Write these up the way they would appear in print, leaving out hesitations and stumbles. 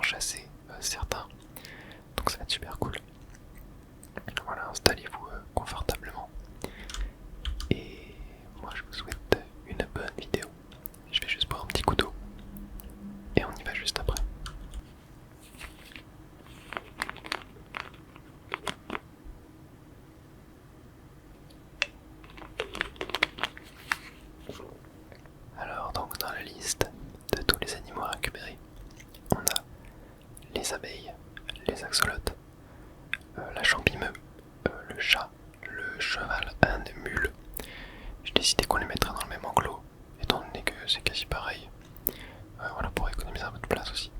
chasser certains. Donc ça va être super cool. Voilà, installez-vous confortablement. Et moi je vous souhaite une bonne vidéo. Je vais juste boire un petit coup d'eau. Et on y va juste après. Alors donc dans la liste de tous les animaux à récupérer, on a les abeilles, les axolotes, la champimeux, le chat, le cheval, un des mules. J'ai décidé qu'on les mettrait dans le même enclos, étant donné que c'est quasi pareil. Voilà, pour économiser un peu de place aussi.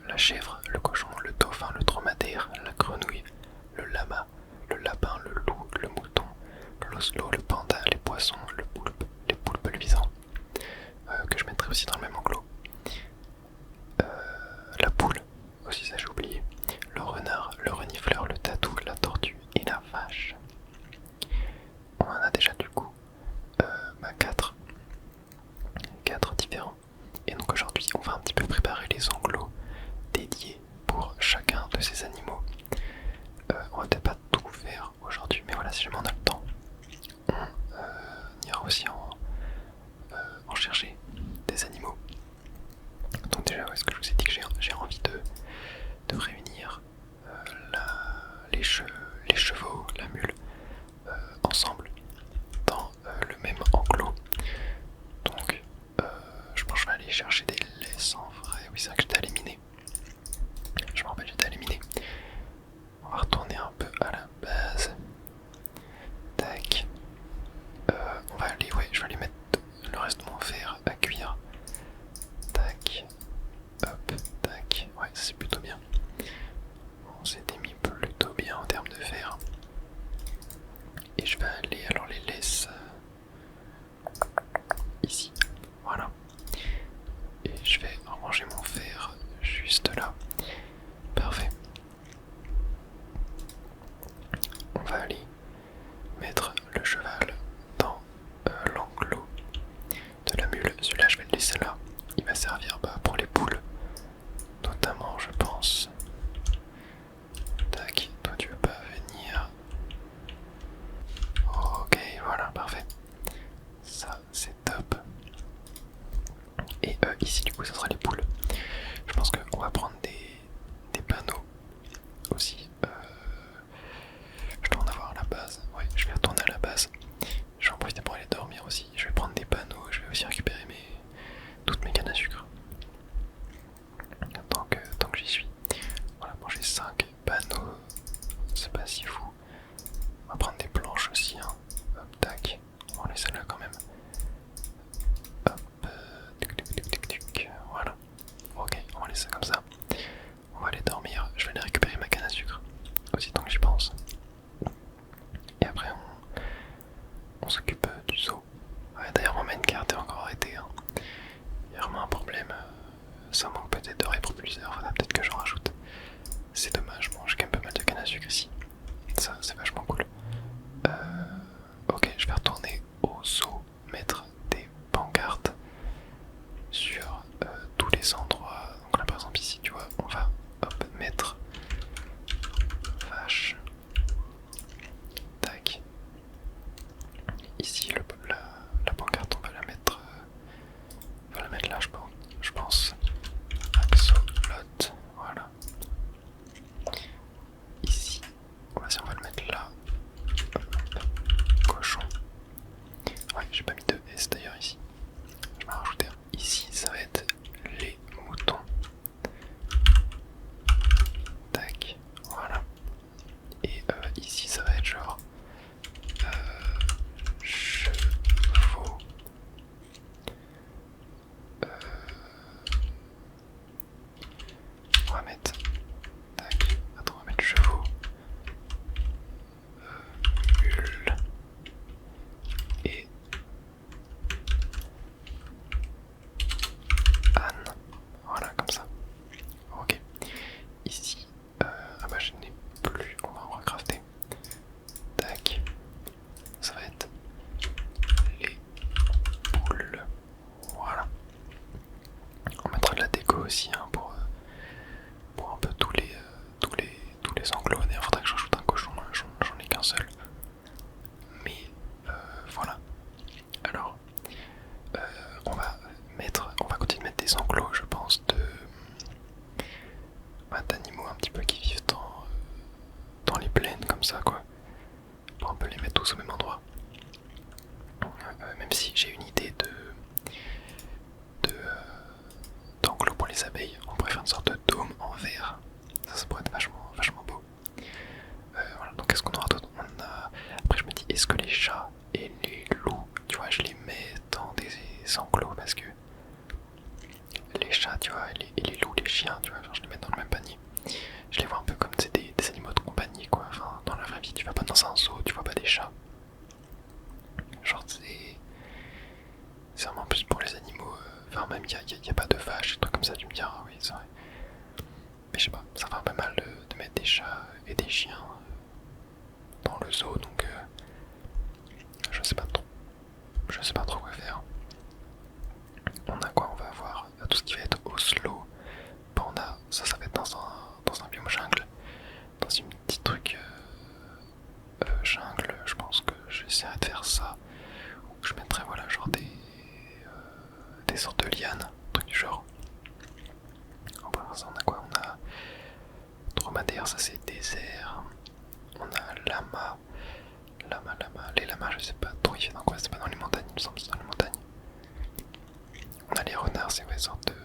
La chèvre, le cochon, le dauphin, le dromadaire, la grenouille, le lama, le lapin, le loup, le mouton, l'oslo, le panda, les poissons, le poulpe, les poulpes luisants, que je mettrai aussi dans le même enclos. La poule, aussi ça j'ai oublié, le renard, le renifleur, le tatou, la tortue et la vache. On en a déjà du coup 4 différents. Et donc aujourd'hui on va un petit peu préparer les enclos dédiés pour chacun de ces animaux. On va peut-être pas tout faire aujourd'hui, mais voilà, si jamais on a le temps, on ira aussi en chercher des animaux. Donc déjà, est-ce que je vous ai dit que j'ai envie de réunir les chevaux, la mule, ensemble dans le même enclos. Donc je pense que je vais aller chercher des laisses en vrai. Oui, c'est vrai que j'étais allé miner. Je me rappelle, j'étais allé miner. On va retourner un peu à la base. Tac. On va aller, ouais, je vais aller mettre le reste de mon fer à cuire. Tac. Hop, tac. Ouais, c'est plutôt bien. On s'était mis plutôt bien en termes de fer. Et je vais aller, alors les laisses ici. Voilà. Et je vais ranger mon fer juste là. Parfait. On va aller mettre le cheval dans l'enclos de la mule. Celui-là, je vais le laisser là. Il va servir pour les poules, notamment, je pense. Tac, toi tu veux pas venir. Ok, voilà, parfait. Ça, c'est top. Et ici, du coup, ça sera les poules. Je pense qu'on va prendre des panneaux aussi. Je dois en avoir à la base. Ouais, je vais retourner à la base. Je vais en profiter pour aller dormir aussi. Je vais prendre des panneaux. Je vais aussi récupérer toutes mes cannes à sucre. Tant que j'y suis. Voilà, bon, j'ai 5 panneaux. C'est pas si fou. On va prendre des planches aussi. Hein. Hop, tac. On va laisser là quand même. Hop. Voilà. Ok, on va laisser ça comme ça. On va aller dormir. Je vais aller récupérer ma canne à sucre. Aussi tant que j'y pense. Et après on s'occupe du zoo. Ouais, d'ailleurs mon minecart est encore arrêté. Hein. Il y a vraiment un problème. Ça manque peut-être de répropulseur. Faudra peut-être que j'en rajoute. C'est dommage. Bon, j'ai quand même pas mal de canne à sucre ici. Ça c'est vachement cool. Ok, je vais retourner au zoo, mettre des pancartes sur tous les endroits. Donc là par exemple ici tu vois, on va mettre vache. Tac. Ici la pancarte on va la mettre là je pense. Axolote, voilà. Ici, on va le mettre là. Cochon. Ouais, j'ai pas mis de S d'ailleurs ici. Je vais en rajouter un. Ici, ça va être les moutons. Tac, voilà. Et ici, ça va être genre cheval. les enclos parce que les chats, tu vois, et les loups, les chiens, tu vois, genre, je les mets dans le même panier. Je les vois un peu comme des animaux de compagnie, quoi. Enfin, dans la vraie vie, tu vas pas dans un zoo, tu vois pas des chats. Genre, c'est vraiment plus pour les animaux. Enfin, même, il y a pas de vaches, des trucs comme ça, tu me diras, oui, c'est vrai. Mais je sais pas, ça fait un peu mal de mettre des chats et des chiens dans le zoo, donc je sais pas trop. Je sais pas trop quoi faire. On a quoi? On va avoir tout ce qui va être Oslo. Bon, on a, ça va être dans un biome jungle. Dans une petite truc jungle, je pense que j'essaierai de faire ça. Ou je mettrai, voilà, genre des sortes de lianes, truc du genre. On va voir ça, on a quoi? On a dromadaire, ça c'est désert. On a lama. Les lamas, je sais pas trop, il fait dans quoi? C'est pas dans les montagnes, il me semble, c'est dans les montagnes. On a les renards, c'est une sorte de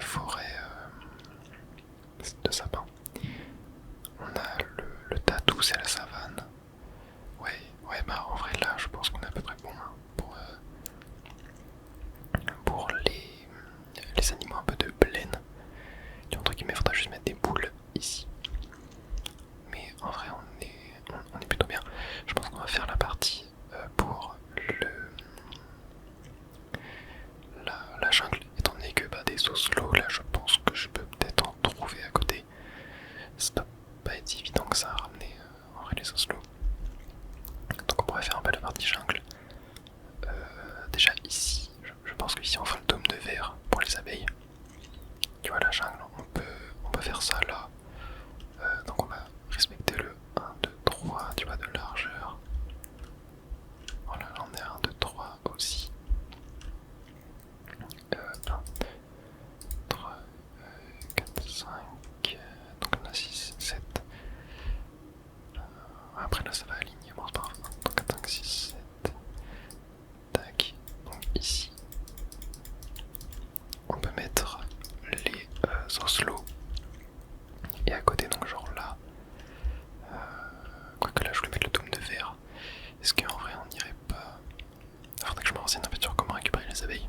forêt de sapin. On a le tatou, c'est la savane. Ouais, bah en vrai là, je pense qu'on est à peu près bon hein, pour les animaux un peu de plaine. Entre guillemets, il faudra juste mettre des boules ici. Mais en vrai, on est plutôt bien. Je pense qu'on va faire la partie pour la jungle, étant donné que bah, des oslos, là je pense que je peux peut-être en trouver à côté. Ça doit pas être si évident que ça à ramener en vrai les oslos. Donc on pourrait faire un peu la partie jungle. Déjà ici, je pense qu'ici on fera le dôme de verre pour les abeilles. Tu vois la jungle, on peut faire ça là. Donc on va respecter le 1, 2, 3, tu vois, de largeur. Voilà, j'en ai 1, 2, 3 aussi. 1, 3, 4, 5, donc on a 6, 7. Après là ça va aligner, bon c'est pas grave. Donc 4, 5, 6, 7. Tac, donc ici. On peut mettre les oslos. Et à côté, donc genre là. Quoique là je voulais mettre le dôme de verre. Est-ce qu'en vrai on n'irait pas... Il faudrait que je me renseigne un peu sur comment récupérer les abeilles.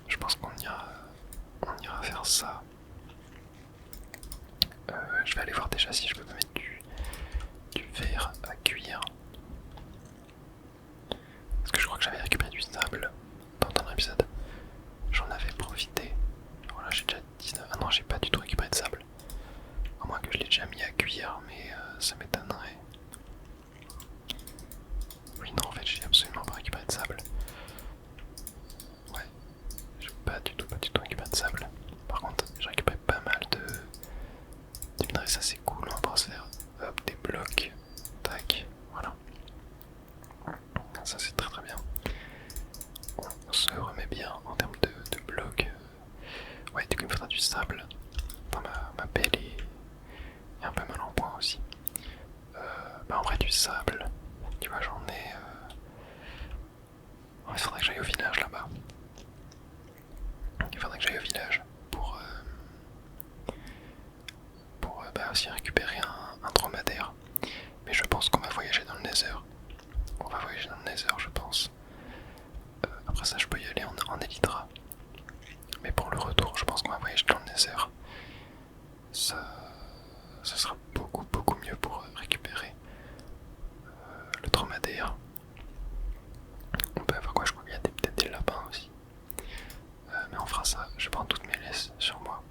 Je pense qu'on ira faire ça. Je vais aller voir déjà si je peux me mettre du verre à cuire. Parce que je crois que j'avais récupéré du sable dans un épisode. J'en avais profité. Voilà, j'ai déjà 19. Ah non, j'ai pas du tout récupéré de sable. À moins que je l'ai déjà mis à cuire, mais ça m'étonnerait. Oui, non, en fait, j'ai absolument pas récupéré de sable. Ouais, j'ai pas du tout récupéré de sable. Par contre, j'ai récupéré pas mal de minerais, ça c'est cool. On va pouvoir se faire hop, des blocs. Tac, voilà. Ça c'est très bien. On se remet bien en termes de blocs. Ouais, du coup, il me faudra du sable. Enfin, ma pelle est un peu mal en point aussi. Bah, en vrai, du sable, tu vois, j'en ai. Il faudrait que j'aille au village là-bas. Il faudrait que j'aille au village pour bah, aussi récupérer un dromadaire. Mais je pense qu'on va voyager dans le Nether. On va voyager dans le Nether, je pense. Après ça, je peux y aller en Elytra. Mais pour le retour, je pense qu'on va voyager dans le Nether. Ça sera beaucoup mieux pour récupérer le dromadaire. On peut avoir quoi? Je crois qu'il y a peut-être des lapins aussi. Mais on fera ça. Je prends toutes mes laisses sur moi.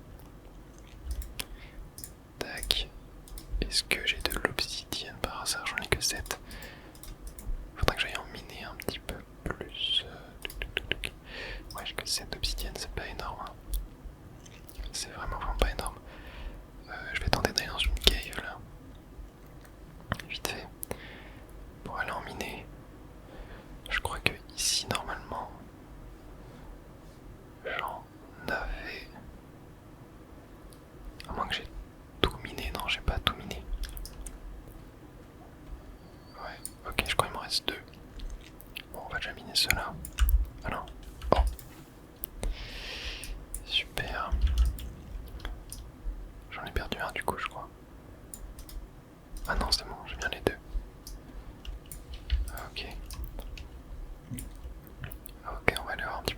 Tac. Est-ce que j'ai de l'obsidienne par hasard? J'en ai que 7. Faudrait que j'aille en miner un petit peu plus. Ouais, j'ai que 7 obsidiennes, c'est pas énorme. Hein. C'est vraiment pas énorme. Je vais tenter d'aller dans une cave là. Vite fait. Pour aller en miner. Je crois que ici, normalement, j'en avais. À moins que j'ai tout miné. Non, j'ai pas tout miné. Ouais, ok, je crois qu'il m'en reste 2. Bon, on va déjà miner ceux-là. Ah non. Oh. Super. J'en ai perdu un du coup, je crois. Ah non, c'est bon, j'ai bien les 2. Ok. Ok, on va aller voir un petit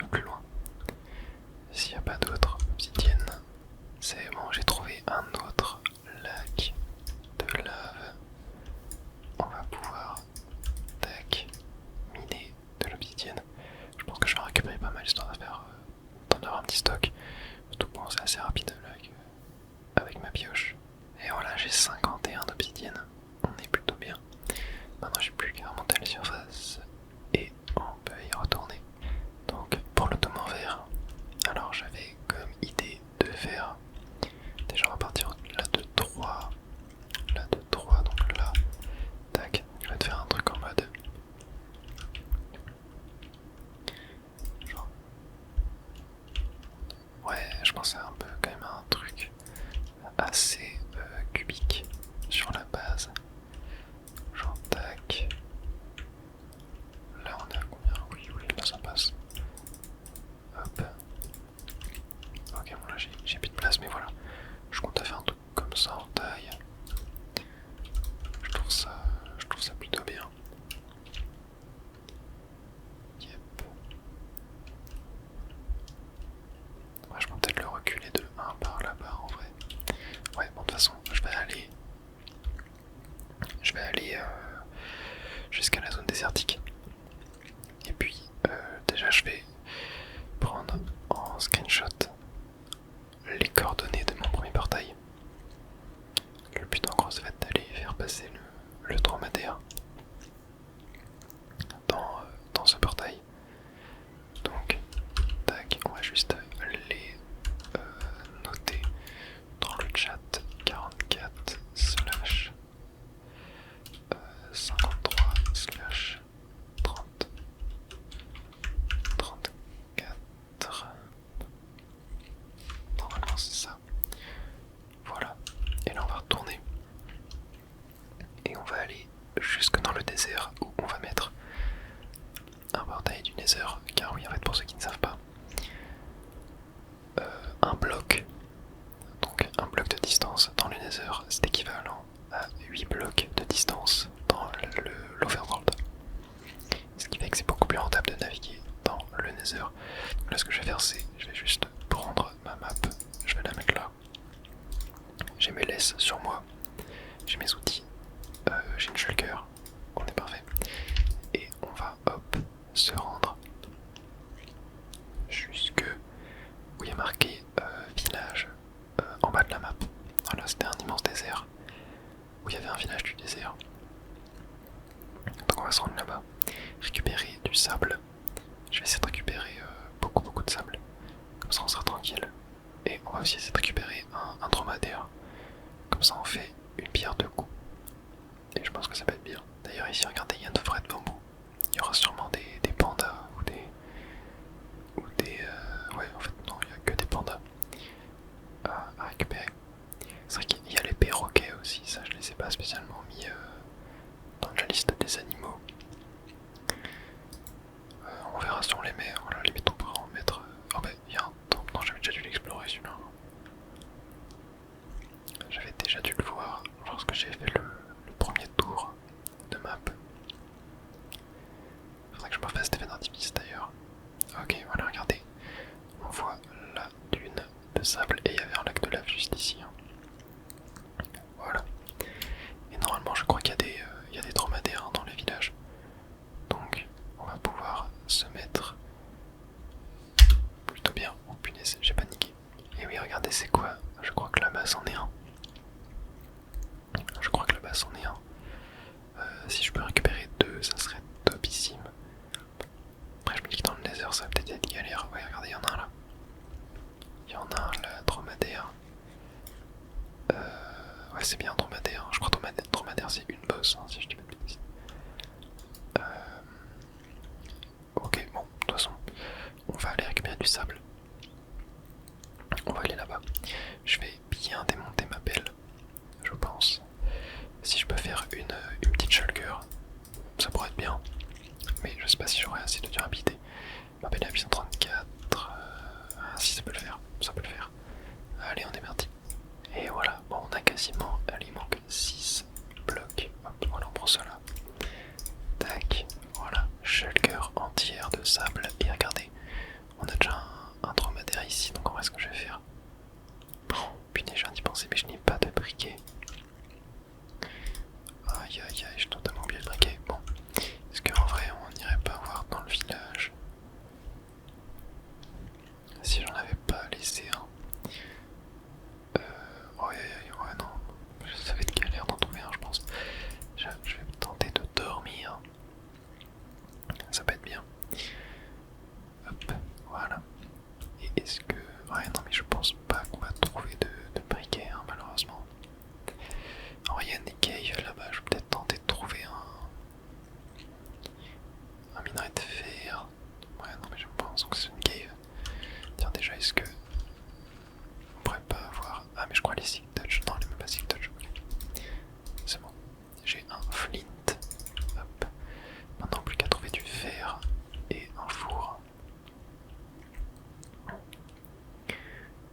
je vais prendre en screenshot les coordonnées de mon premier portail. Le but en gros ça va être d'aller faire passer le dromadaire dans ce portail. Donc tac, on va juste les noter dans le chat. 44 slash 53 slash 30 34. Normalement c'est ça. Voilà. Et là on va retourner. Et on va aller jusque dans le désert où on va mettre un portail du Nether. Car oui, en fait, pour ceux qui ne savent pas, un bloc, donc un bloc de distance dans le Nether, c'est équivalent à 8 blocs de distance dans l'Overworld. Ce qui fait que c'est beaucoup plus rentable de naviguer dans le Nether. Donc là, ce que je vais faire, c'est je vais juste prendre ma map, je vais la mettre là. J'ai mes laisses sur moi, j'ai mes outils, j'ai une shulker, on est parfait. Et on va hop se rendre jusque où il y a marqué village en bas de la map. Voilà, c'était un immense désert où il y avait un village du désert. Donc on va se rendre là-bas, récupérer du sable. Je vais essayer de récupérer beaucoup de sable, comme ça on sera tranquille. Et on va aussi essayer de récupérer un dromadaire, comme ça on fait une pierre de coups. Et je pense que ça peut être bien. D'ailleurs ici regardez, il y a une forêt de bambou. Il y aura sûrement des pandas ou des... ouais en fait non, il n'y a que des pandas à récupérer. C'est vrai qu'il y a les perroquets aussi, ça je les ai pas spécialement mis dans la liste des animaux. On verra si on les met, voilà, limite on pourra en mettre... Oh bah il y a un temple, non j'avais déjà dû l'explorer celui-là. J'avais déjà dû le voir lorsque j'ai fait le premier tour de map. Faudrait que je me refasse des d'artifice d'ailleurs. Ok, voilà, regardez. On voit la dune de sable et il y avait un lac de lave juste ici. Voilà. Et normalement, je crois qu'il y a des dromadaires dans les villages. Donc, on va pouvoir se mettre plutôt bien. Oh punaise, j'ai paniqué. Et oui, regardez, c'est quoi? Je crois que là-bas, c'en est un. Je crois que là-bas, c'en est un. Si je peux récupérer deux, ça serait topissime. Après, je me dis que dans le Nether, ça va peut-être être galère. Ouais, regardez, il y en a un là. Il y en a un là, dromadaire. Ouais, c'est bien dromadaire. Je crois que dromadaire c'est une boss, hein, si je dis pas de bêtises. Ok, bon, de toute façon, on va aller récupérer du sable. On va aller là-bas. Je vais bien démonter ma pelle, je pense. Si je peux faire une petite shulker, ça pourrait être bien. Mais je sais pas si j'aurai assez de durabilité. Ma pelle est à 834. Si ça peut le faire, ça peut le faire. Allez, on est parti. Et voilà, bon, on a quasiment, allez, il manque 6 blocs. Hop, voilà, on prend cela. Tac, voilà, shulker entière de sable. Et regardez, on a déjà un dromadaire ici, donc en vrai, ce que je vais faire. Bon, putain, j'ai d'y penser, mais je n'ai pas de briquet. Aïe aïe aïe, j'ai totalement oublié le briquet. Bon, est-ce qu'en vrai, on n'irait pas voir dans le village si j'en avais pas laissé un? Ouais, non, ça va être galère d'en trouver un, je pense. Je vais tenter de dormir. Ça peut être bien. Hop, voilà. Et est-ce que... Ouais, non, mais je pense pas qu'on va trouver de briquet, hein, malheureusement. Alors, il y a des caves là-bas, je vais peut-être tenter de trouver un minerai de fer. Ouais, non, mais je pense que c'est une cave. Tiens, déjà, est-ce que... On pourrait pas avoir... Ah, mais je crois les Silk Touch. Non, les même pas Silk Touch. Okay. C'est bon. J'ai un flint. Hop. Maintenant, plus qu'à trouver du fer et un four.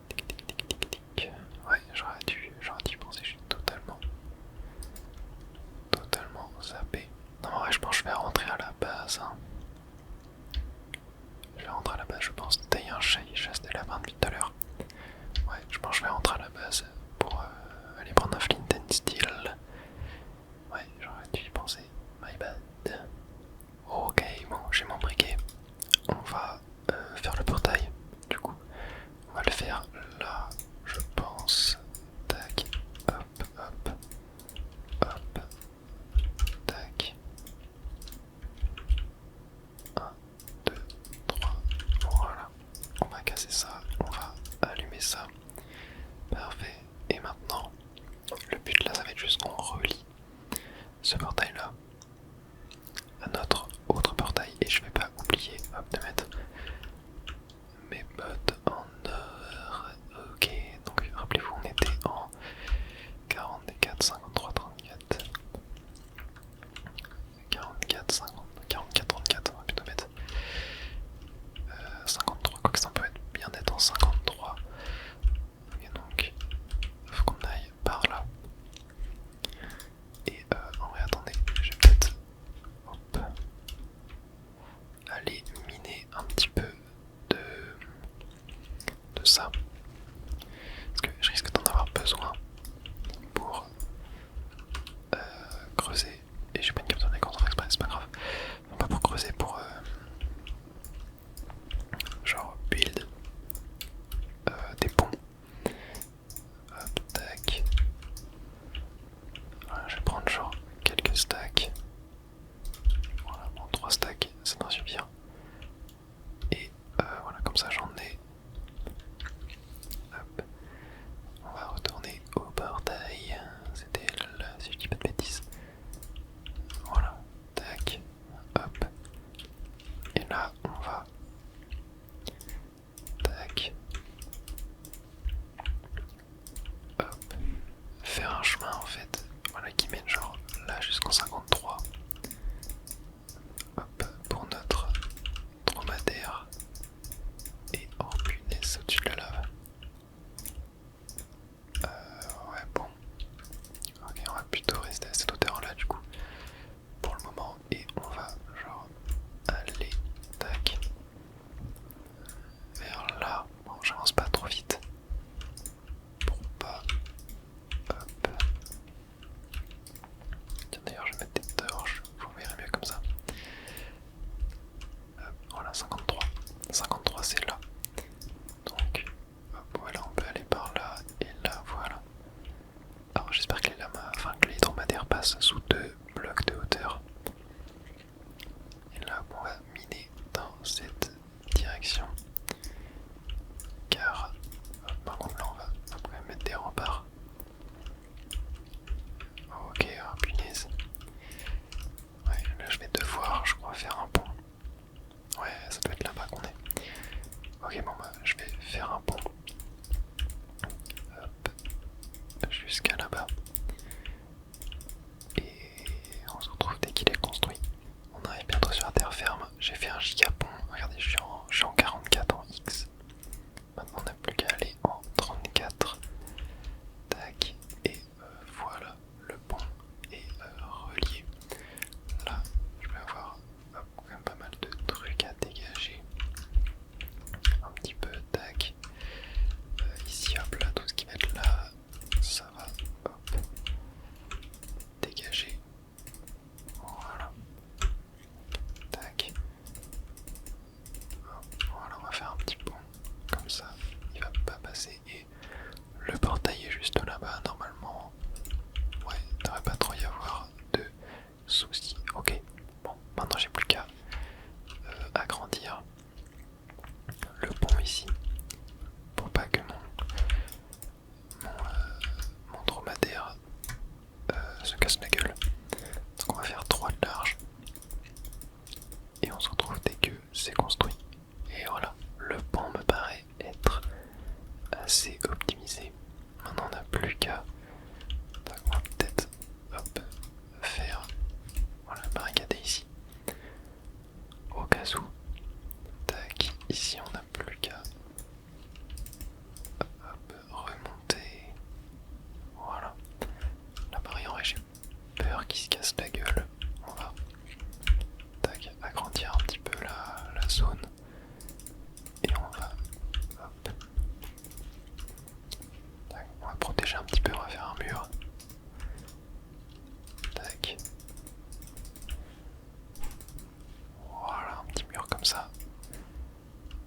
Tic tic tic tic tic. Ouais, j'aurais dû penser. Je suis totalement zappé. Non, en vrai, je pense que je vais rentrer à la base. Hein. Je vais rentrer à la base, je pense. Tailler un chat, il chasse des lapins depuis tout à l'heure. Ouais, je pense que je vais rentrer à la base pour aller prendre un flint and steel. Ouais, j'aurais dû y penser. My bad. Ok, bon, j'ai mon briquet. On va petit peu de ça. Parce que je risque d'en avoir besoin pour creuser. Et j'ai pas une capture d'écran sans exprès, c'est pas grave. Non, pas pour creuser, pour genre build des ponts. Hop, tac. Voilà, je vais prendre genre quelques stacks. Voilà, bon, 3 stacks, ça doit suffire. Et voilà, comme ça j'en ai. Hop. On va retourner au portail. C'était là, si je dis pas de bêtises. Voilà, tac, hop. Et là, on va tac, hop, faire un chemin en fait, voilà, qui mène genre là jusqu'en 53. Hop, pour notre dromadaire. Et oh punaise, au-dessus de la lave. Ouais, bon. Ok, on va plutôt rester à cette hauteur là du coup. Pour le moment. Et on va genre aller tac vers là. Bon, j'avance pas trop vite. Pour pas. Hop. Tiens, d'ailleurs, je vais mettre des torches. Vous verrez mieux comme ça. Hop, voilà, 53. 53, c'est là. Donc, hop, voilà, on peut aller par là. Et là, voilà. Alors, j'espère que les lamas, enfin que les dromadaires passent sous 2 blocs de hauteur. Et là, on va miner dans cette direction. Car, par contre, là, on va après mettre des remparts. Ok, oh, punaise. Ouais, là, je vais devoir, je crois, faire un pont. Ouais, ça doit être là-bas qu'on est. Ok, bon, bah, je vais faire un pont. Hop, jusqu'à là-bas. Et on se retrouve dès qu'il est construit. On arrive bientôt sur la terre ferme. J'ai fait un gigapont. Regardez, je suis en 44 en X. Maintenant, on n'a plus qu'à aller en 34. Tac. Et voilà, le pont est relié. Là, je vais avoir quand même pas mal de trucs à dégager. Un petit peu, tac. Ici, hop, là, tout ce qui va être là, ça va, hop, dégager. Voilà. Tac. Hop, voilà, on va faire un petit pont. Comme ça, il va pas passer. Et le portail est juste là-bas, normalement. Ouais, il devrait pas trop y avoir de soucis. Ok, bon, maintenant j'ai plus qu'à agrandir le pont ici. Pour pas que mon dromadaire se casse la gueule. Donc on va faire 3 de large. Et on se retrouve dès que c'est construit. Et voilà, le pont me paraît être assez optimisé. Maintenant on n'a plus qu'à... On va peut-être faire... Voilà, barricader ici. Au cas où. Tac, ici on n'a plus qu'à remonter. Voilà. La barrière, j'ai peur qu'il se casse la gueule. On va tac, agrandir un petit peu la zone. Et on va hop. Tac, on va protéger un petit peu, on va faire un mur. Tac. Voilà, un petit mur comme ça.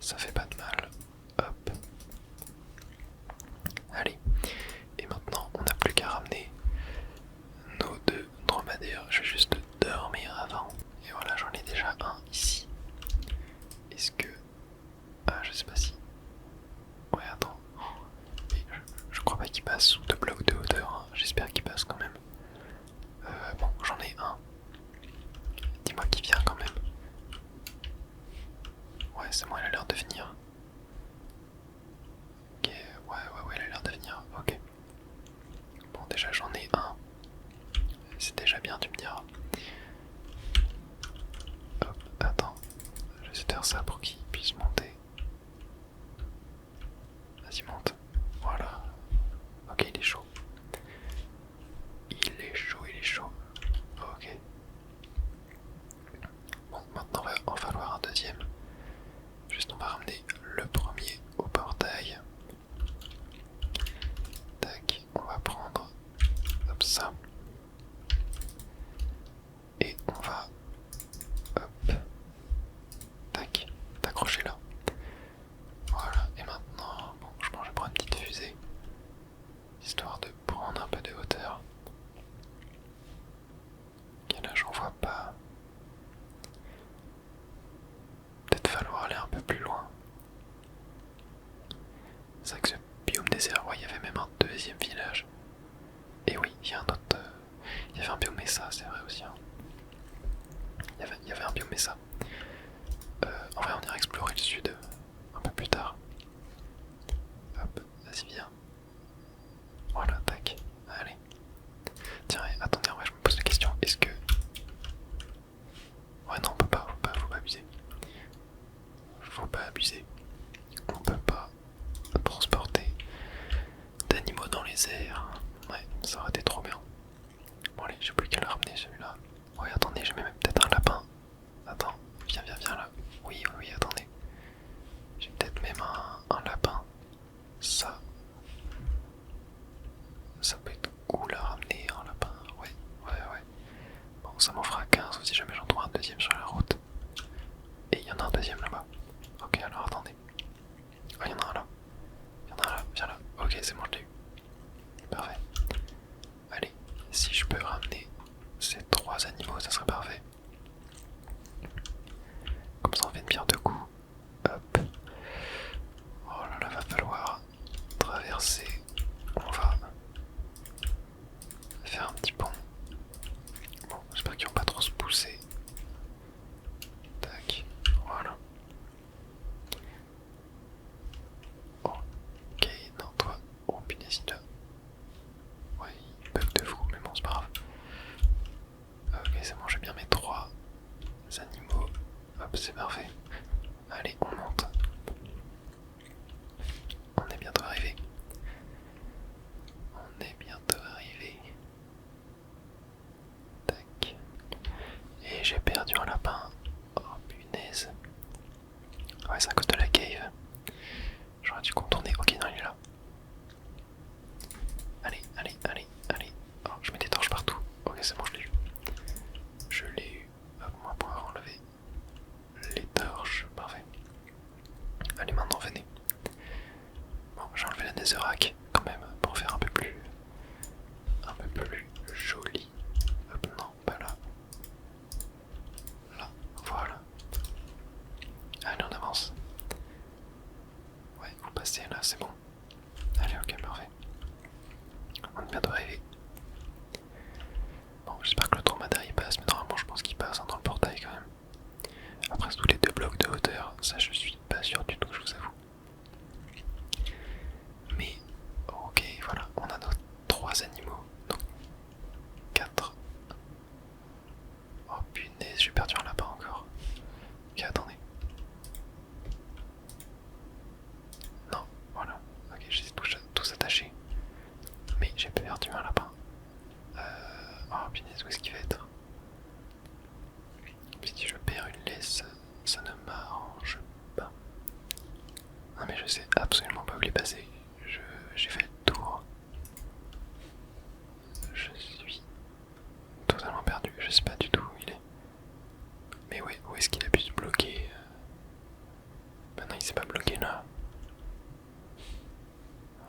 Ça fait pas de mal. Hop. Allez. Et maintenant, on n'a plus qu'à ramener nos 2 dromadaires. Je vais juste dormir avant. Et voilà, j'en ai déjà un ici. Est-ce que... Ah, je sais pas si... Ouais, attends. Je crois pas qu'il passe sous 2 blocs de hauteur. Hein. J'espère qu'il passe quand même. Bon, j'en ai un. Dis-moi qu'il vient quand même. Ouais, c'est moi, il a l'air de venir. Ok, ouais, il a l'air de venir. Ok. Bon, déjà, j'en ai un. C'est déjà bien, tu me diras. Hop, attends. Je vais essayer de faire ça pour qu'il puisse monter. Vas-y, monte. Voilà. Ok, il est chaud. Il est chaud, il est chaud. Ok. Bon, maintenant, il va en falloir un deuxième. faut pas abuser. On peut pas transporter d'animaux dans les airs. Ouais, ça aurait été trop bien. Bon allez, j'ai plus qu'à le ramener celui-là. Ouais, attendez, j'ai même peut-être un lapin. Attends, viens là. Oui, attendez. J'ai peut-être même un lapin. Ça peut être cool à ramener un lapin. Ouais. Bon, ça m'en fera 15 si jamais j'en trouve un deuxième sur la route. Et il y en a un deuxième là-bas. Ok, alors attendez. Ah, il y en a un là. Viens là. Ok, c'est bon, je l'ai eu. Parfait. Allez, si je peux ramener ces 3 animaux, ça serait parfait. Comme ça, on fait une pierre de coups. Hop. Oh là là, va falloir traverser. On va faire un petit pont. Bon, j'espère qu'ils vont pas trop se pousser. Tac, voilà. Ok, non, toi. Oh punaise, il a. Ouais, il bug de fou, mais bon, c'est pas grave. Ok, c'est bon, j'ai bien mes 3 animaux. Hop, c'est parfait. Allez, on monte. On est bientôt arrivé. Tac. Et j'ai perdu un lapin. Oh punaise. Ouais, c'est à cause de la cave. J'aurais dû contourner. Ok, non, il est là. Allez. Oh, je mets des torches partout. Ok, c'est bon, je l'ai eu. Hop, on va pouvoir enlever les torches. Parfait. Allez, maintenant, venez. Bon, j'ai enlevé la netherrack quand même pour faire un peu plus joli. Hop, non, pas là. Là, voilà. Allez, on avance. Ouais, vous passez là, c'est bon. Allez, ok, parfait. On est bientôt arrivé. Bon, j'espère que le dromadaire il passe, mais normalement je pense qu'il passe dans le portail quand même. Après, tous les 2 blocs de hauteur, ça je suis pas sûr du tout, je vous avoue. Mais, ok, voilà, on a nos 3 animaux. Donc, 4. Oh punaise, j'ai perdu un lapin encore. Ok, attendez. Non, voilà. Ok, je les ai tous attachés. Mais j'ai perdu un lapin. Oh punaise, où est-ce qu'il va être? Si je perds une laisse, ça ne m'arrange pas. Non mais je sais absolument pas où il est passé. J'ai fait le tour. Je suis totalement perdu. Je sais pas du tout où il est. Mais ouais, où est-ce qu'il a pu se bloquer? Maintenant il s'est pas bloqué là.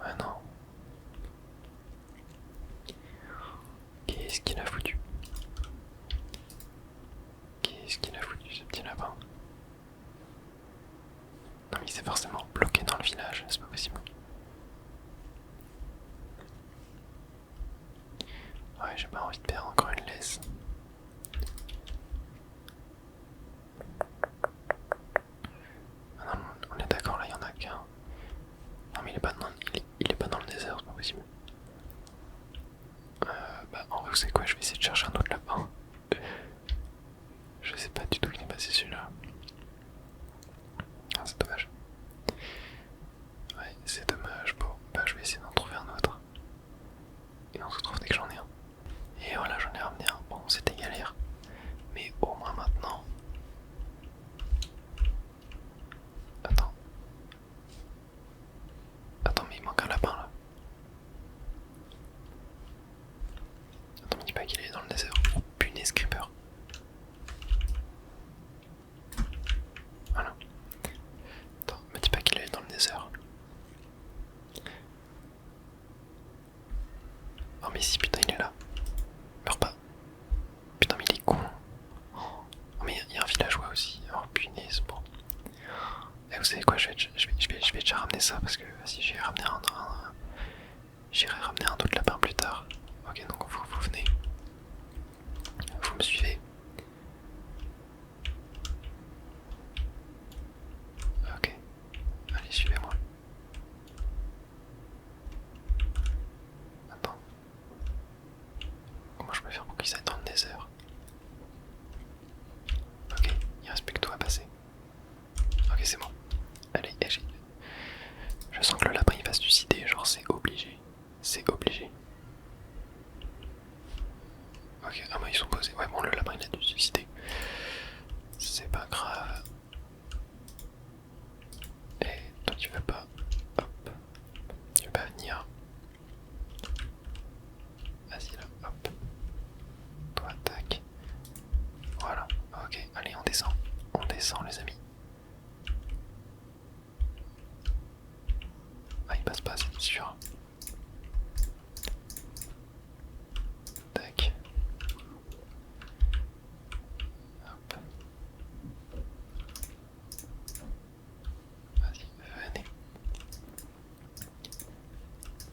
Ah non. Qu'est-ce qu'il a foutu? Qu'est-ce qu'il a foutu ce petit lapin? Non mais il s'est forcément bloqué dans le village, c'est pas possible. Ouais, j'ai pas envie de perdre encore une laisse. Ah non, on est d'accord, là il y en a qu'un. Non mais il est pas dans le désert, c'est pas possible. Bah en vrai vous savez quoi, je vais essayer de chercher un autre lapin. Je sais pas du tout où il est passé celui-là. Ah c'est dommage. Ouais c'est dommage, bon bah je vais essayer d'en trouver un autre. Et on se retrouve dès que j'en ai un. Et voilà, j'en ai ramené un. Bon, c'était galère. Mais au moins maintenant. Attends. Attends, mais il manque un lapin là. Attends, me dis pas qu'il est dans le désert. Oh punaise, creeper. Voilà. Attends, me dis pas qu'il est dans le désert. Oh, mais si, putain, il est là. Meurs pas. Putain, mais il est con. Oh, mais il y a un villageois aussi. Oh punaise, bon. Et vous savez quoi, je vais déjà ramener ça parce que si j'ai ramené j'irai ramener un autre lapin plus tard. Ok, donc vous venez. Vous me suivez. Ok. Allez, suivez-moi. Attends. Comment je peux faire pour qu'ils aillent dans le nether? Ok, il reste plus que toi à passer. Ok, c'est bon. les amis. Ah, il passe pas, c'est sûr. Tac. Hop. Vas-y, venez.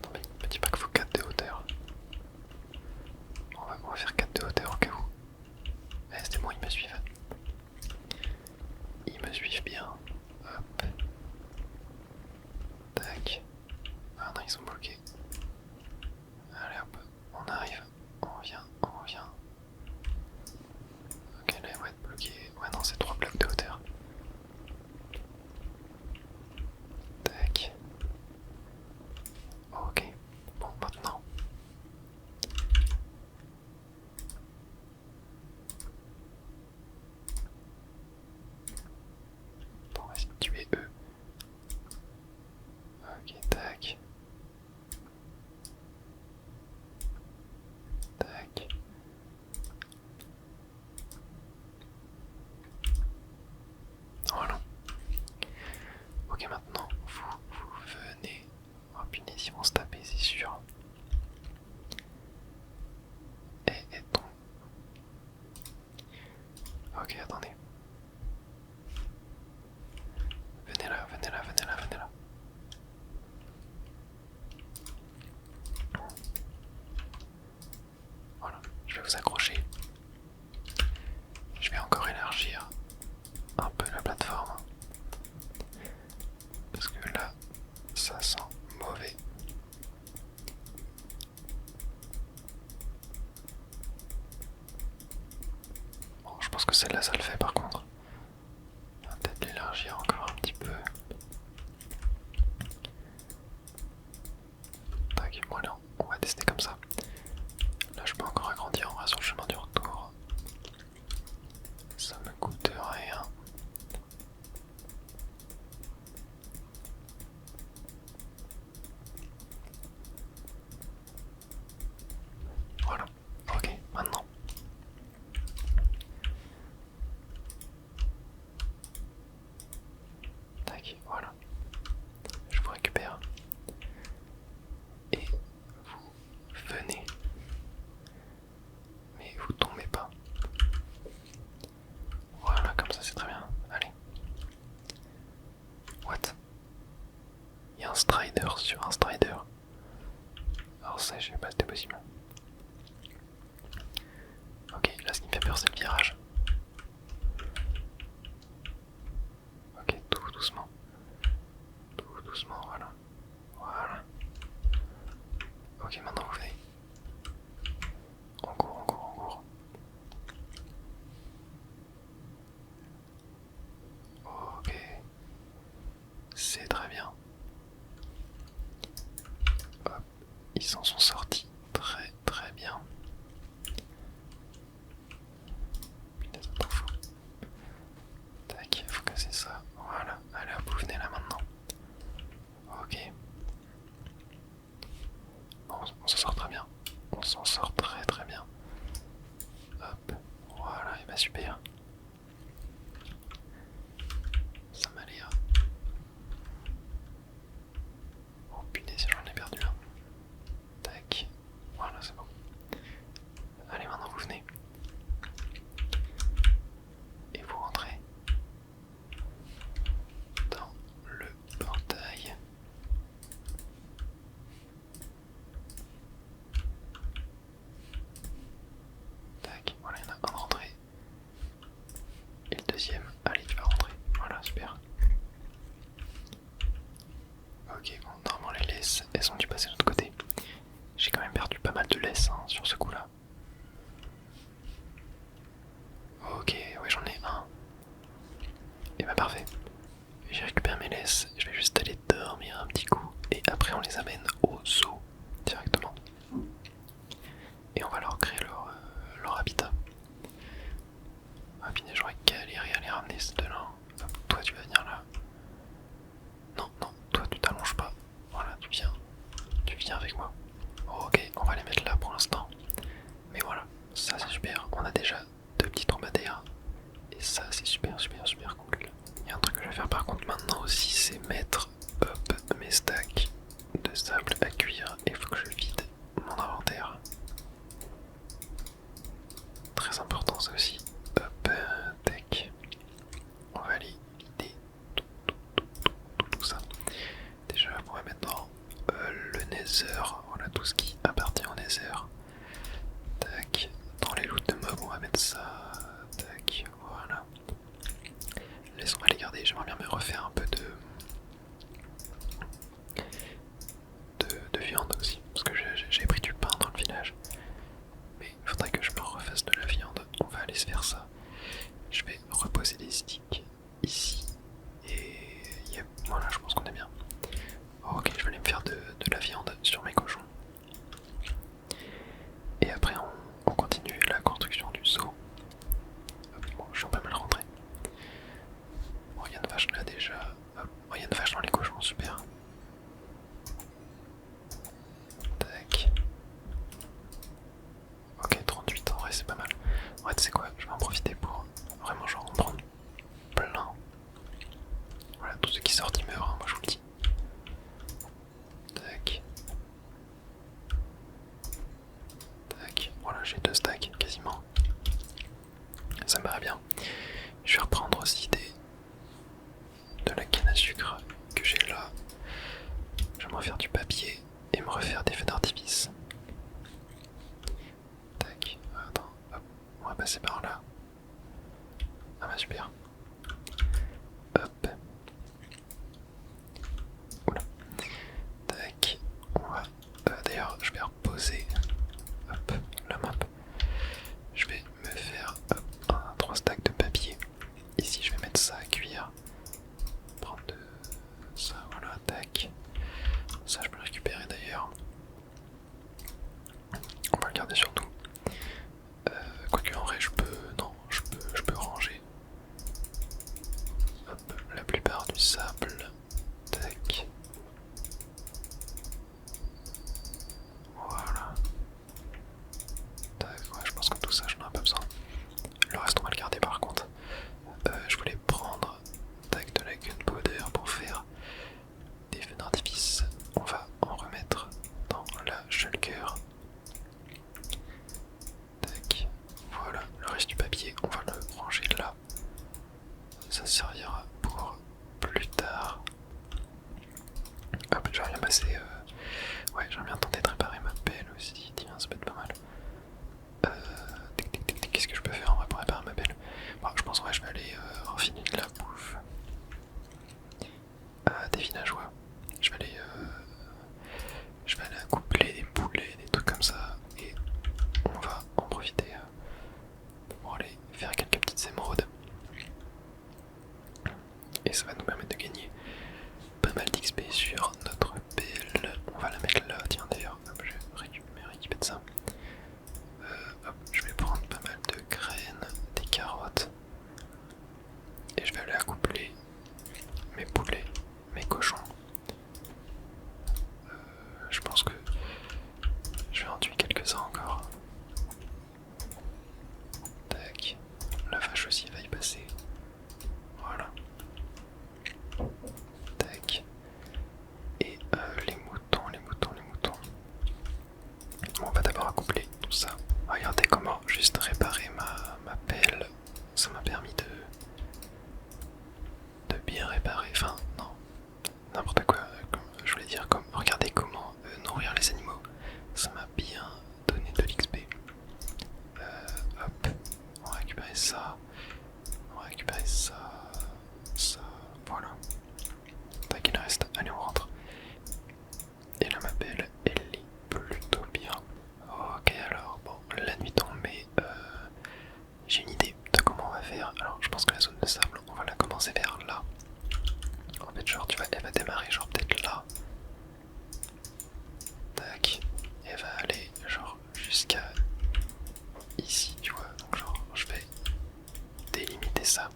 Non mais me dis pas qu'il faut 4 de hauteur. On va faire 4 de hauteur au cas où. Eh, c'est bon, ils me suivent. Ils me suivent bien. Hop. Tac. Ah non, ils sont bloqués. Allez hop, on arrive. On vient, on vient. Ok, là ils vont être bloqués. Ouais, non, c'est 3 blocs de hauteur. Tac. Ok. Bon, maintenant. On va essayer de tuer eux. Ok, tac. Tac. Voilà. Ok, maintenant, vous venez. Oh punaise, ils vont se taper, c'est sûr. Et ton. Ok, attendez. Venez là, venez là, venez là, venez là. Voilà, je vais vous accrocher. Je vais encore élargir un peu la plateforme. Parce que là, ça sent mauvais. Bon, je pense que celle-là, ça le fait par contre. On va peut-être l'élargir encore un petit peu. Tac, voilà, on va tester comme ça. Là, je peux encore agrandir, on va sur le chemin du retour. Ça me coûte rien. Voilà, ok, maintenant. Tac, voilà. Je vous récupère. Et vous venez. Mais vous tombez pas. Voilà, comme ça c'est très bien. Allez. What? Il y a un strider sur un strider. Alors ça, je sais pas si c'était possible. Ok, là ce qui me fait peur c'est le virage. Ok, tout doucement. Tout doucement, voilà. Voilà. Ok, maintenant vous venez. On court, on court, on court. Ok. C'est très bien. Hop, ils s'en sont sortis très très bien. Putain, ça t'en fout. Tac, faut casser ça. Voilà, allez hop, vous venez là maintenant. Ok. Bon, on s'en sort très bien. On s'en sort très très bien. Hop, voilà, et bah super. Ça m'a l'air. Oh punaise, j'en ai perdu un. Tac, voilà, c'est bon. Allez, maintenant vous venez. Et vous rentrez dans le portail. Tac, voilà, il y en a un rentré. Et le deuxième, allez, tu vas rentrer. Voilà, super. Ok, bon, normalement les laisses, elles sont dû passer de l'autre côté. J'ai quand même perdu pas mal de laisses hein, sur ce coup-là. Ok, ouais, j'en ai un. Et bah parfait. J'ai récupéré mes laisses, je vais juste aller dormir un petit coup. Et après on les amène au zoo directement. Et on va leur créer leur habitat. Ah putain, j'aurais galéré à les ramener de là. Toi tu vas venir là. Non, non, toi tu t'allonges pas. Voilà, tu viens. Tu viens avec moi. Ok, on va les mettre là pour l'instant. Mais voilà, ça c'est super. On a déjà deux petits dromadaires. Et ça c'est super, super, super cool. censé mettre hop, mes stacks de sable à cuire et il faut que je vide mon inventaire. Très important ça aussi. Hop, tac. On va aller vider tout ça. Déjà on va mettre dans le nether, voilà tout ce qui appartient au nether. Tac. Dans les loots de mob on va mettre ça. Tac, voilà. Laissons-moi les garder, j'aimerais bien me refaire un peu de viande aussi, parce que j'ai pris du pain dans le village. Mais il faudrait que je me refasse de la viande, on va aller se faire ça. Je vais reposer des sticks ici, et voilà, je pense qu'on est bien. Ok, je vais aller me faire de la viande sur mes cochons. Et après on continue la construction du zoo. Bon, je suis pas mal rentré. Bon, il y a une vache là déjà. Bon, il y a une vache dans les cochons, super. Tac. Ok, 38 en vrai c'est pas mal. En vrai tu sais quoi, je vais en profiter pour vraiment genre en prendre plein. Voilà, tout ce qui sort il meurt, hein, moi je vous le dis. Tac. Tac, voilà j'ai 2 stacks quasiment. Ça me va bien. Je vais reprendre aussi de la canne à sucre que j'ai là. Je vais me refaire du papier et me refaire des feux d'artifice. Tac, attends, hop, on va passer par là. Ah bah super. Hop. Oula. Tac, on va... d'ailleurs, je vais reposer hop, la map. Je vais me faire 3 stacks de papier. Ici, je vais mettre ça à cuire. Prendre de ça, voilà, tac. Ça, je peux le récupérer d'ailleurs. On va le garder sur nous. Quoique en vrai, je peux... Non, je peux ranger. Hop, la plupart du sable. Tac. Voilà. Tac, ouais, je pense que tout ça, je n'en ai pas besoin. Le reste, on va le garder par contre. Je voulais prendre tac, de la gunpowder pour faire des feux d'artifice. On va en remettre dans la shulker. Tac. Voilà, le reste du papier, on va le ranger là. Ça servira pour plus tard. Hop, j'aimerais bien passer... Ouais, j'aimerais bien tenter de réparer ma pelle aussi. Tiens, ça peut être pas mal. Qu'est-ce que je peux faire en vrai pour réparer ma pelle? Bon, je pense que je vais aller raffiner de la bouffe. Des villageois. Je vais aller accoupler des poulets, des trucs comme ça. Et on va en profiter pour aller faire quelques petites émeraudes. Et ça va nous permettre de gagner pas mal d'XP sur notre pelle. On va la mettre là, tiens d'ailleurs, je vais rééquiper de ça. Hop, je vais prendre pas mal de graines, des carottes. Et je vais aller accoupler mes poulets, mes cochons. Je pense que je vais en tuer quelques-uns encore. Tac, la vache aussi va y passer. Voilà. Tac. Et les moutons. Bon, on va d'abord accoupler tout ça. Regardez comment juste réparer ma pelle. Ça m'a permis de bien réparer. Enfin, non. N'importe quoi. Je voulais dire, comme regardez comment nourrir les animaux. Ça m'a bien donné de l'XP. Hop. On va récupérer ça. On va récupérer ça. Ça. Voilà. Tac, il reste. Allez, on rentre. Et là, ma belle, elle est plutôt bien. Ok, alors, bon, la nuit tombe, mais j'ai une idée de comment on va faire. Alors, je pense que la zone de sable, on va la commencer vers là. En fait, genre, elle va démarrer, genre, peut-être là. Tac. Et elle va aller, genre, jusqu'à ici, tu vois. Donc, genre, je vais délimiter ça.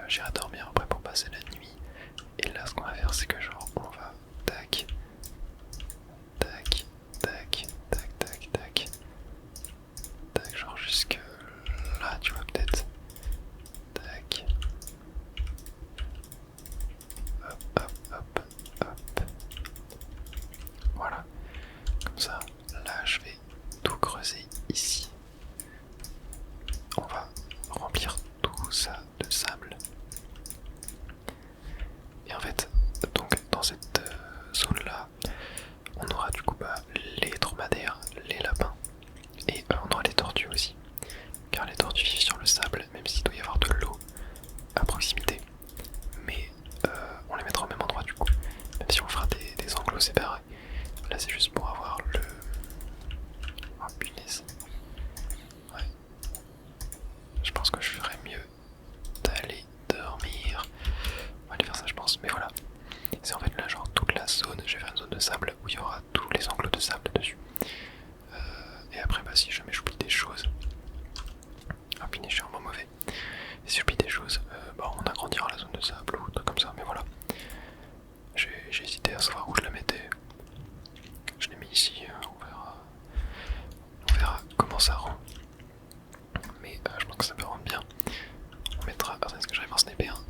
J'irai dormir après pour passer la nuit. Et là, ce qu'on va faire, c'est que, genre, on va. Tac. Tac. Tac. Tac. Tac. Tac. Tac, genre, jusque là, tu vois, peut-être. Tac. sable où il y aura tous les enclos de sable dessus. Et après, bah, si jamais j'oublie des choses. Ah, putain, je suis vraiment mauvais. Et si j'oublie des choses, bah, on agrandira la zone de sable ou truc comme ça, mais voilà. J'ai hésité à savoir où je la mettais. Je l'ai mis ici, on verra comment ça rend. Mais je pense que ça peut rendre bien. On mettra. Attends, est-ce que j'arrive à en sniper un?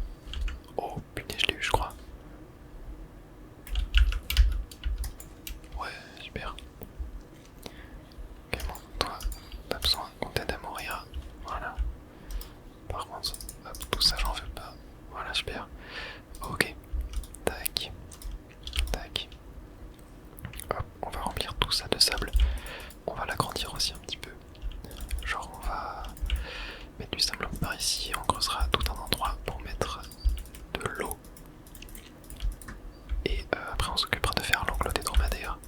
Oh putain, je l'ai eu, je crois. Ouais, super. Ok, bon, toi, pas besoin qu'on t'aide à mourir. Voilà. Par contre, hop, tout ça, j'en fais pas. Voilà, super. Ok. Tac. Tac. Hop, on va remplir tout ça de sable. On va l'agrandir aussi un petit peu. Genre, on va mettre du sable par ici. On creusera tout un endroit pour mettre de l'eau. Et après, on s'occupera de faire l'enclos des dromadaires.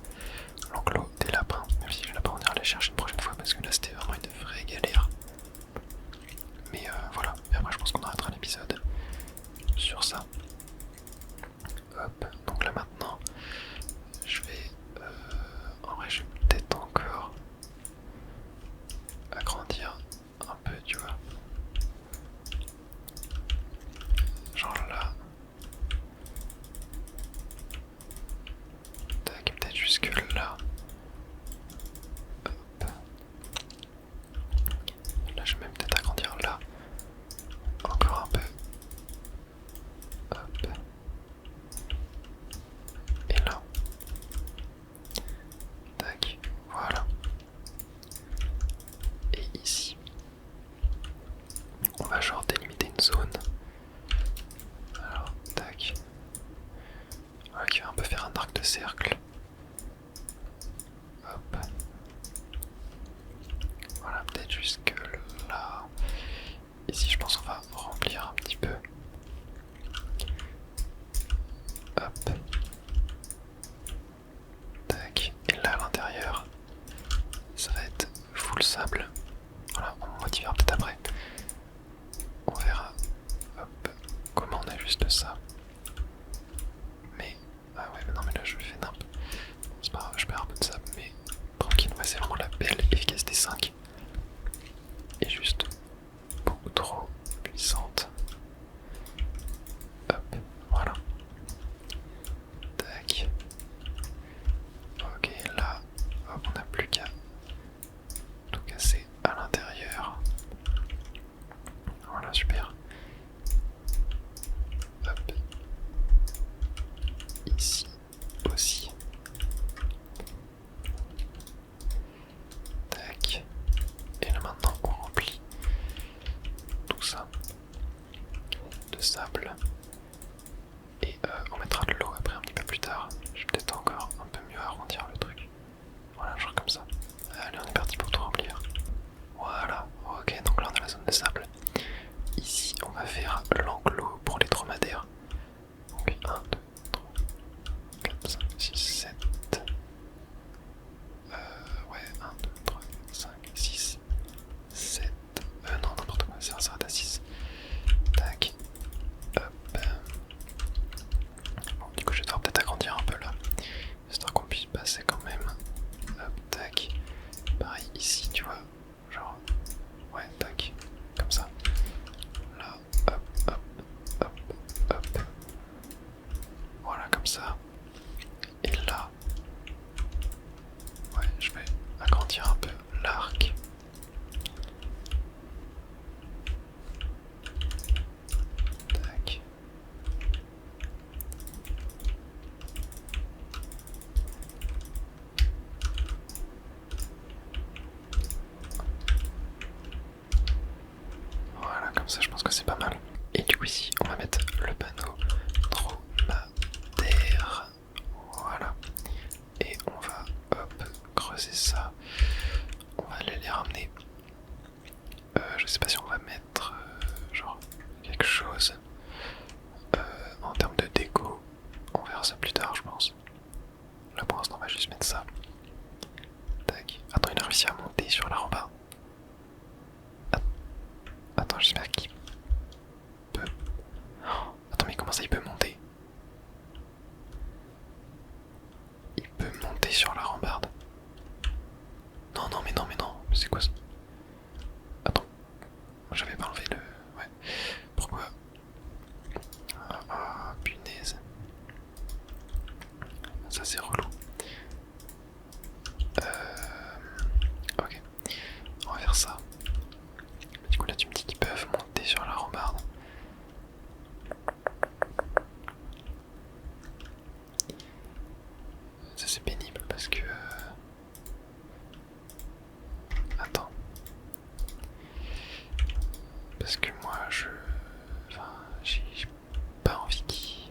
L'enclos des lapins, même si les lapins on ira les chercher une prochaine fois parce que là c'était vraiment une vraie galère. Mais voilà, et après je pense qu'on arrêtera l'épisode sur ça. Hop, donc là maintenant, je vais... en vrai je vais peut-être encore agrandir un peu, tu vois. Genre là. Tac, peut-être jusque là. Hop. Là je vais même peut-être agrandir là. Encore un peu. Hop. Et là. Tac, voilà. Et ici. On va genre délimiter une zone. Alors, tac. Ok, on peut faire un arc de cercle. Hop. Voilà, peut-être jusque là. Ici, je pense qu'on va remplir un petit peu. Hop. Tac. Et là, à l'intérieur, ça va être full sable. Voilà, on motivera peut-être après. On verra. Hop. Comment on ajuste ça. Mais. Ah ouais, mais non, mais là, je fais nimp. C'est pas grave, je perds un peu de sable, mais tranquille. Ouais, c'est vraiment la belle efficacité 5. Et juste beaucoup trop puissante. Hop, voilà. Tac. Ok, là, hop, on n'a plus qu'à tout casser à l'intérieur. Voilà, super. Hop. Ici aussi. Tac. Et là maintenant, on remplit tout ça de sable. Et on mettra de l'eau après un petit peu plus tard. Je vais peut-être encore un peu mieux arrondir le truc. Voilà, genre comme ça. Allez, on est parti pour tout remplir. Voilà, ok, donc là on a la zone de sable. Ici, on va faire l'enclos pour les dromadaires. Donc 1, 2, 3, 4, 5, 6, 7. Ouais, 1, 2, 3, 4, 5, 6, 7. Non, n'importe quoi, ça s'arrête à 6. Tac. Hop. Bon, du coup, je vais devoir peut-être agrandir un peu là, histoire qu'on puisse passer quand même. Hop, tac. Pareil ici, tu vois. Genre, ouais, tac. Comme ça. Là, hop, hop, hop, hop. Voilà, comme ça. Et là, ouais, je vais agrandir un peu l'arc. Tac. Voilà, comme ça je pense que c'est pas mal. Et du coup ici on va mettre le panneau dromadaire. Voilà. Et on va hop creuser ça. On va aller les ramener. Je sais pas si on va mettre genre quelque chose en termes de déco. On verra ça plus tard je pense. Là pour l'instant on va juste mettre ça. Tac. Attends, il a réussi à monter sur la rambarde. Attends, j'espère qu'il peut... Oh, attends, mais comment ça il peut monter? c'est pénible parce que... Attends. Parce que moi Enfin, j'ai pas envie qu'il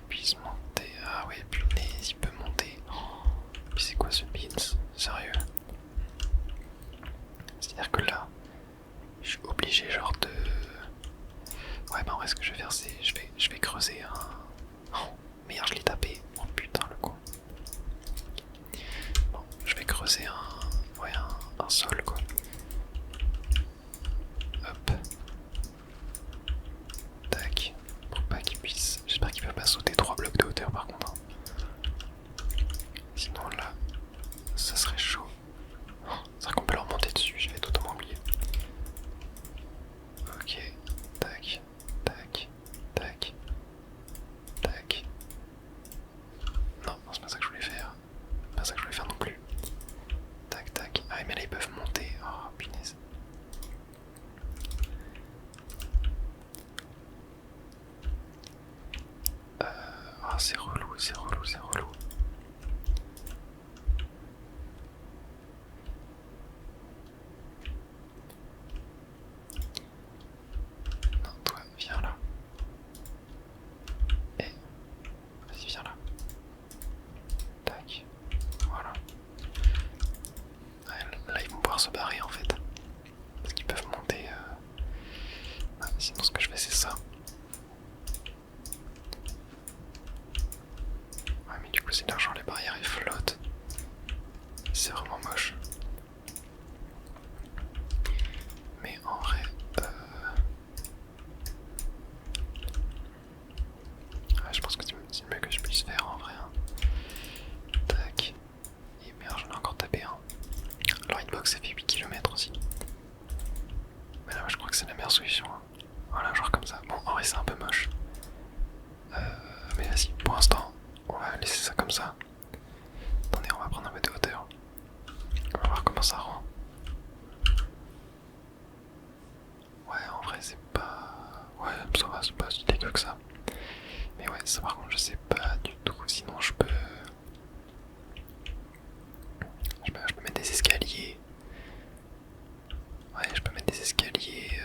puisse monter. Ah ouais, punaise, il peut monter. Oh, mais c'est quoi ce beans? Sérieux? C'est-à-dire que là, je suis obligé genre de... Ouais bah en vrai ce que je vais faire c'est... Je vais creuser un... Oh merde, je l'ai tapé. Oh putain le con. Bon, je vais creuser un... Ouais, un sol quoi. Hop. Tac. Pour pas qu'il puisse... J'espère qu'il va pas sauter 3 blocs de hauteur par contre. Sinon là, ça serait chaud. Oh, c'est vrai qu'on peut leur monter dessus, je vais totalement oublier. Ok. Tac. Tac. Tac. Tac. Non, c'est pas ça que je voulais faire. C'est pas ça que je voulais faire non plus. Tac, tac. Ah mais là ils peuvent monter. Oh punaise. Ah c'est relou, c'est relou, c'est relou. Non, toi, viens là. Eh, vas-y, viens là. Tac. Voilà. Ouais, là, ils vont pouvoir se barrer en fait. Parce qu'ils peuvent monter. Ah, sinon, ce que je fais, c'est ça. Ouais, mais du coup, c'est l'argent, les barrières, elles flottent. C'est vraiment moche. Mais en vrai, ouais, je pense que c'est le mieux que je puisse faire en vrai. Hein. Tac. Et merde, j'en ai encore tapé un. Alors, hitbox, ça fait 8 km aussi. Mais là, je crois que c'est la meilleure solution. Hein. Voilà, genre comme ça. Bon, en vrai, c'est un peu moche. Mais vas-y, pour l'instant, on va laisser ça comme ça. Attendez, on va prendre un peu de hauteur. On va voir comment ça rend. Ouais, en vrai, c'est pas... Ouais, ça va, c'est pas si dégueu que ça. Mais ouais, ça par contre, je sais pas du tout. Sinon, je peux mettre des escaliers. Ouais, je peux mettre des escaliers.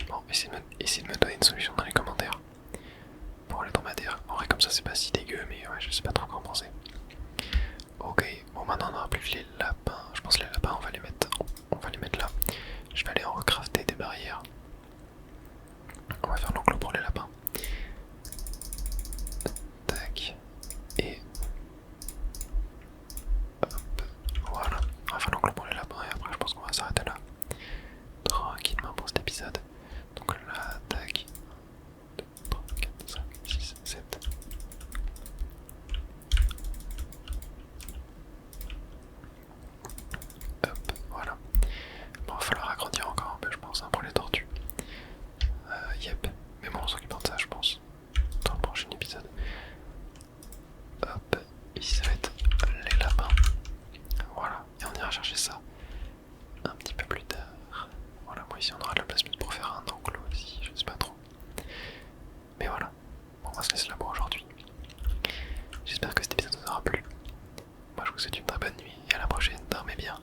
Bon, essayez de me donner une solution dans les commentaires. Pour le dromadaire. En vrai, comme ça, c'est pas si dégueu, mais ouais, je sais pas trop quoi en penser. Ok, bon, maintenant on aura plus que les lapins. Je pense que les lapins, on va les mettre là. Je vais aller en recrafter des barrières. On va faire l'enclos pour les lapins. Tac. Et hop. Voilà. On va faire l'enclos pour les lapins et après je pense qu'on va s'arrêter là. Tranquillement pour cet épisode. Donc là, tac. 1, 2, 3, 4, 5, 6, 7. Hop, voilà. Bon, il va falloir agrandir encore un peu, je pense, hein, pour les tortues. Yep. Mais bon, on s'occupe de ça, je pense. Dans le prochain épisode. Hop, ici ça va être les lapins. Voilà, et on ira chercher ça un petit peu plus tard. Voilà, moi ici on aura de la place pour faire un enclos aussi, je sais pas trop. Mais voilà, on va se laisser là pour aujourd'hui. J'espère que cet épisode vous aura plu. Moi je vous souhaite une très bonne nuit et à la prochaine, dormez bien.